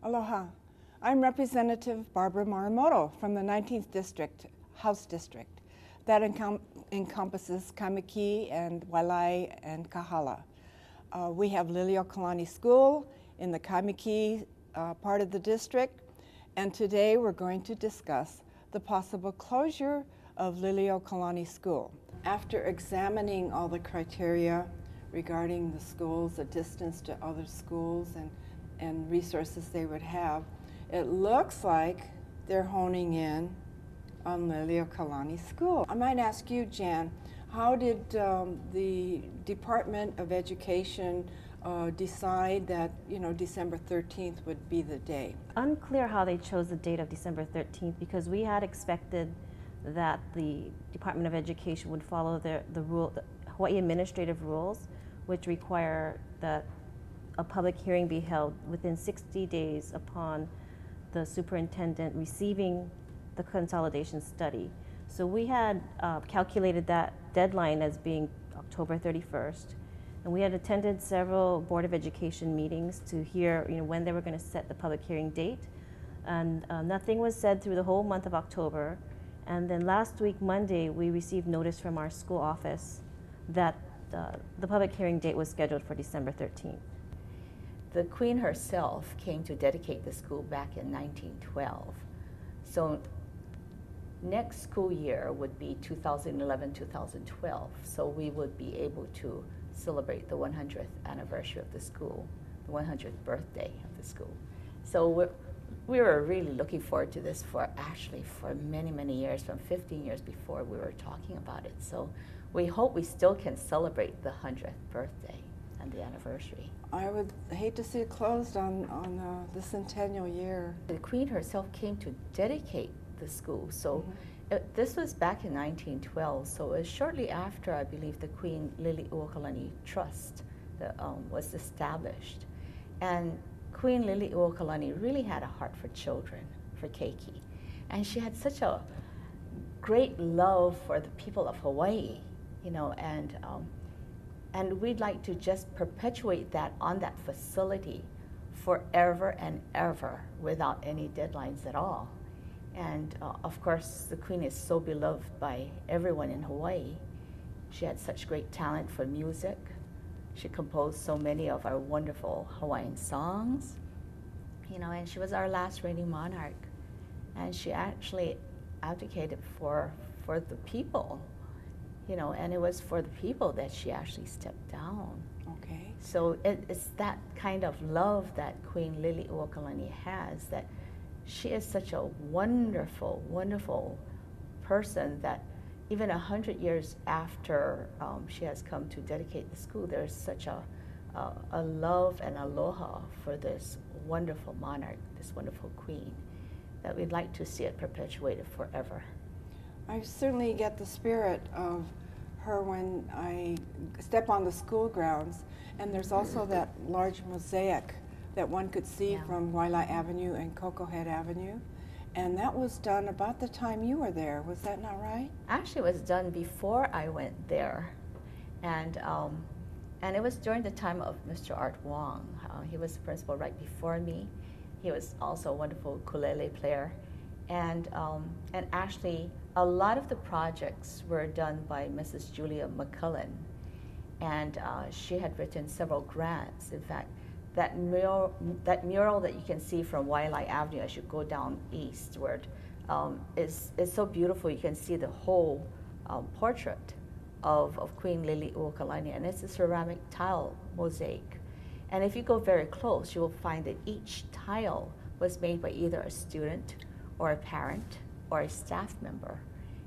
Aloha. I'm Representative Barbara Morimoto from the 19th District, House District. That encompasses Kamiki and Wailai and Kahala. We have Lili Uokalani School in the Kamiki part of the district, and today we're going to discuss the possible closure of Lili Uokalani School. After examining all the criteria regarding the schools, the distance to other schools, and resources they would have, it looks like they're honing in on Lili Uokalani School. I might ask you, Jan, how did the Department of Education decide that, December 13th would be the day? Unclear how they chose the date of December 13th because we had expected that the Department of Education would follow the Hawaii administrative rules, which require that a public hearing be held within 60 days upon the superintendent receiving the consolidation study. So we had calculated that deadline as being October 31st, and we had attended several Board of Education meetings to hear when they were going to set the public hearing date, and nothing was said through the whole month of October. And then last week, Monday, we received notice from our school office that the public hearing date was scheduled for December 13th. The Queen herself came to dedicate the school back in 1912. So next school year would be 2011-2012. So we would be able to celebrate the 100th anniversary of the school, the 100th birthday of the school. So we were really looking forward to this for many, many years, from 15 years before we were talking about it. So we hope we still can celebrate the 100th birthday and the anniversary. I would hate to see it closed on the centennial year. The Queen herself came to dedicate the school. So this was back in 1912. So it was shortly after, I believe, the Queen Lili Uokalani Trust was established. And Queen Lili Uokalani really had a heart for children, for keiki. And she had such a great love for the people of Hawaii, and we'd like to just perpetuate that on that facility forever and ever without any deadlines at all. And of course, the Queen is so beloved by everyone in Hawaii. She had such great talent for music. She composed so many of our wonderful Hawaiian songs, and she was our last reigning monarch. And she actually advocated for the people, and it was for the people that she actually stepped down. Okay. So it's that kind of love that Queen Lili Uokalani has, that she is such a wonderful, wonderful person that even 100 years after she has come to dedicate the school, there's such a love and aloha for this wonderful monarch, this wonderful queen, that we'd like to see it perpetuated forever. I certainly get the spirit of her when I step on the school grounds, and there's also that large mosaic that one could see from Wailai Avenue and Cocoa Head Avenue. And that was done about the time you were there. Was that not right? Actually, it was done before I went there. And it was during the time of Mr. Art Wong. He was the principal right before me. He was also a wonderful ukulele player. And actually, a lot of the projects were done by Mrs. Julia McCullen. And she had written several grants. In fact, that mural that you can see from Wailai Avenue as you go down eastward is so beautiful. You can see the whole portrait of Queen Lili Uokalani, and it's a ceramic tile mosaic. And if you go very close, you will find that each tile was made by either a student or a parent or a staff member.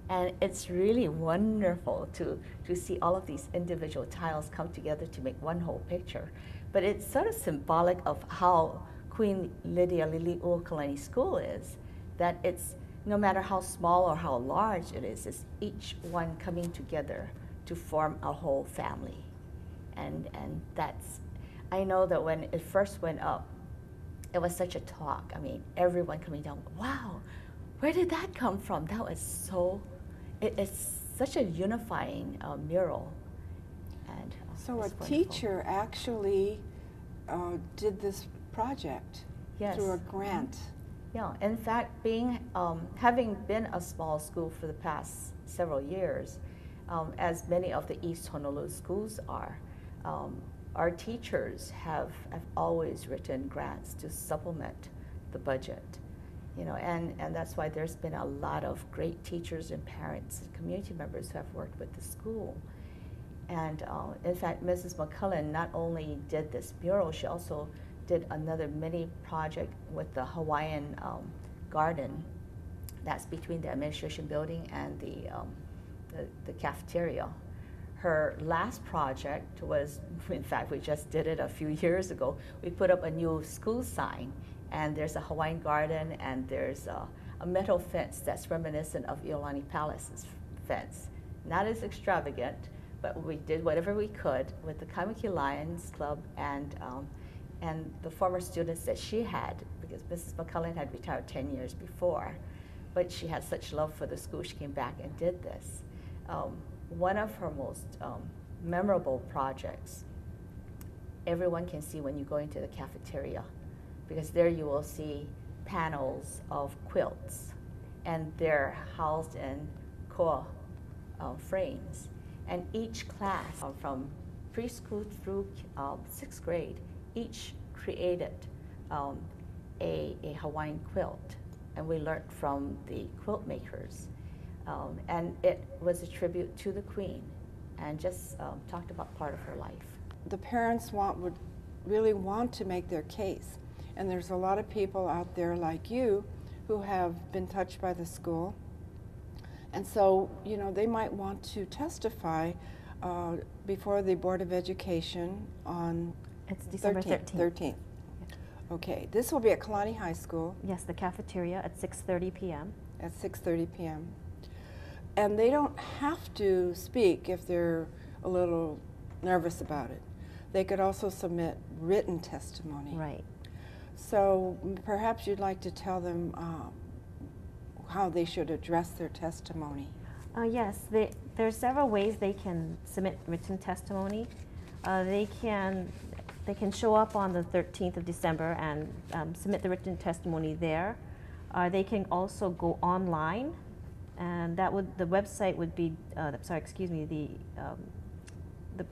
And it's really wonderful to see all of these individual tiles come together to make one whole picture. But it's sort of symbolic of how Queen Lili Uokalani School is, that it's, no matter how small or how large it is, it's each one coming together to form a whole family. And that's, I know that when it first went up, it was such a talk. I mean, everyone coming down, wow, where did that come from? That was so, it's such a unifying mural. So a teacher actually did this project. Yes. through a grant. Yeah, in fact, having been a small school for the past several years, as many of the East Honolulu schools are, our teachers have always written grants to supplement the budget. And that's why there's been a lot of great teachers and parents and community members who have worked with the school. And in fact, Mrs. McCullen not only did this mural, she also did another mini project with the Hawaiian garden that's between the administration building and the cafeteria. Her last project was, in fact, we just did it a few years ago. We put up a new school sign, and there's a Hawaiian garden, and there's a metal fence that's reminiscent of Iolani Palace's fence. Not as extravagant, but we did whatever we could with the Kaimuki Lions Club and the former students that she had, because Mrs. McCullen had retired 10 years before, but she had such love for the school, she came back and did this. One of her most memorable projects, everyone can see when you go into the cafeteria, because there you will see panels of quilts, and they're housed in koa frames. And each class, from preschool through 6th grade, each created a Hawaiian quilt, and we learned from the quilt makers. And it was a tribute to the Queen, and just talked about part of her life. The parents would really want to make their case, and there's a lot of people out there like you who have been touched by the school, and so they might want to testify before the Board of Education on It's December 13th. Okay, this will be at Kalani High School. Yes, the cafeteria at 6:30 p.m. At 6:30 p.m. And they don't have to speak if they're a little nervous about it. They could also submit written testimony. Right. So perhaps you'd like to tell them how they should address their testimony. Yes, there are several ways they can submit written testimony. They can show up on the 13th of December and submit the written testimony there. They can also go online, and the website would be the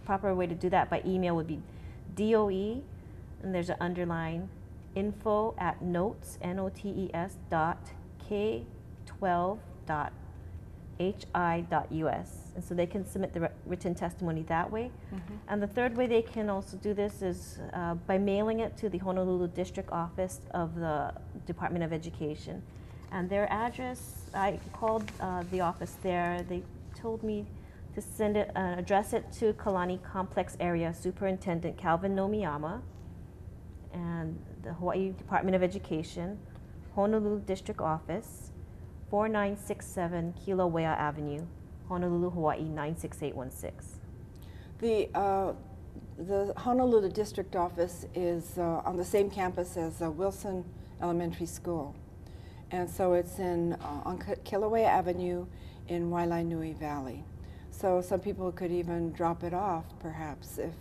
proper way to do that by email would be DOE, and there's an underline, info@notes, NOTES, K12.hi.us. And so they can submit the written testimony that way. Mm-hmm. And the third way they can also do this is by mailing it to the Honolulu District Office of the Department of Education. And their address, I called the office there. They told me to send it, address it to Kalani Complex Area Superintendent Calvin Nomiyama and the Hawaii Department of Education, Honolulu District Office, 4967 Kilauea Avenue, Honolulu, Hawaii 96816. The Honolulu District Office is on the same campus as Wilson Elementary School. And so it's on Kilauea Avenue in Wailainui Valley. So some people could even drop it off, perhaps, if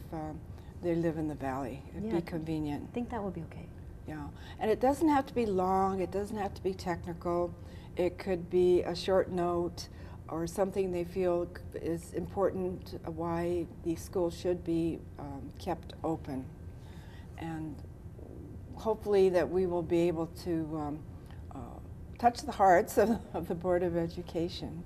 they live in the valley. It'd be convenient. I think that would be okay. Yeah, and it doesn't have to be long, it doesn't have to be technical. It could be a short note or something they feel is important, why the school should be kept open. And hopefully that we will be able to touch the hearts of the Board of Education.